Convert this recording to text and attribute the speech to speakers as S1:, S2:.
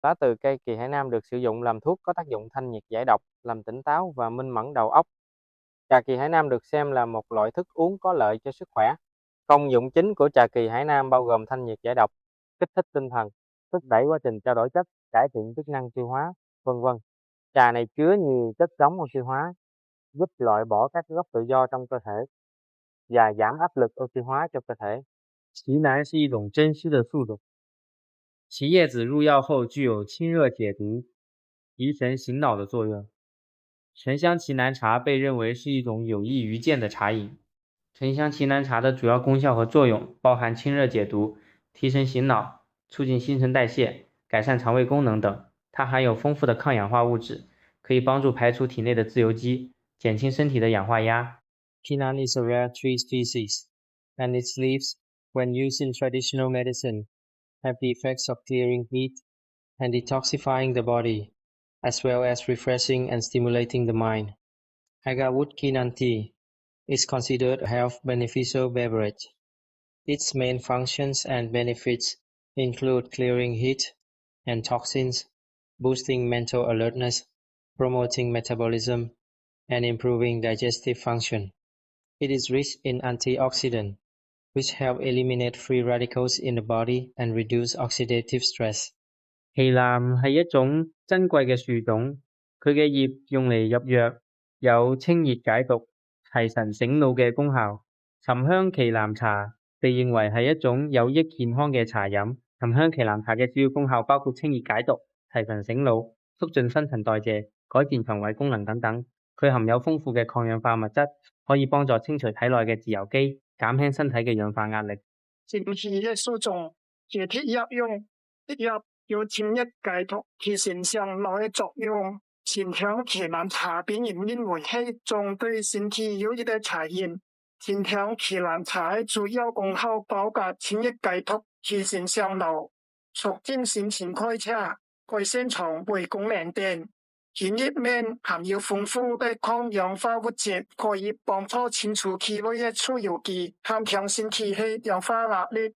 S1: Lá từ cây kỳ hải nam được sử dụng làm thuốc có tác dụng thanh nhiệt giải độc, làm tỉnh táo và minh mẫn đầu óc. Trà kỳ hải nam được xem là một loại thức uống có lợi cho sức khỏe. Công dụng chính của trà kỳ hải nam bao gồm thanh nhiệt giải độc, kích thích tinh thần, thúc đẩy quá trình trao đổi chất, cải thiện chức năng tiêu hóa, vân vân. Trà này chứa nhiều chất chống oxy hóa, giúp loại bỏ các gốc tự do trong cơ thể và giảm áp lực oxy hóa cho cơ thể.
S2: 奇楠是一种珍稀的树种，其叶子入药后具有清热解毒、提神醒脑的作用。沉香奇楠茶被认为是一种有益于健的茶饮。沉香奇楠茶的主要功效和作用包含清热解毒、提神醒脑、促进新陈代谢、改善肠胃功能等。它含有丰富的抗氧化物质，可以帮助排除体内的自由基，减轻身体的氧化压。
S3: Quinine is a rare tree species, and its leaves, when used in traditional medicine, have the effects of clearing heat and detoxifying the body, as well as refreshing and stimulating the mind. Agarwood Quinine tea is considered a health beneficial beverage. Its main functions and benefits include clearing heat and toxins, boosting mental alertness, promoting metabolism, and improving digestive function. It is rich in antioxidants, which help eliminate free radicals in the body and reduce oxidative stress.
S2: 奇楠係一種珍貴嘅樹種，佢嘅葉用嚟入藥，有清熱解毒、提神醒腦嘅功效。沉香奇楠茶被認為係一種有益健康嘅茶飲。沉香奇楠茶嘅主要功效包括清熱解毒、提神醒腦、促進新陳代謝、改善腸胃功能等等。佢含有豐富嘅抗氧化物質，可以幫助清除體內嘅自由基，減輕身體嘅氧化壓力。
S4: 正是嘅樹種具體藥用，一葉有清熱解毒、提神醒腦嘅作用。沉香奇楠茶被人認為係一種對身體有益嘅茶飲。沉香奇楠茶嘅主要功效包括清熱解毒、提神醒腦、促進心情快洽、改善腸胃功能等。其葉面含有豐富的抗氧化物質，可以幫助清除體內嘅自由基，減輕身體嘅氧化壓力。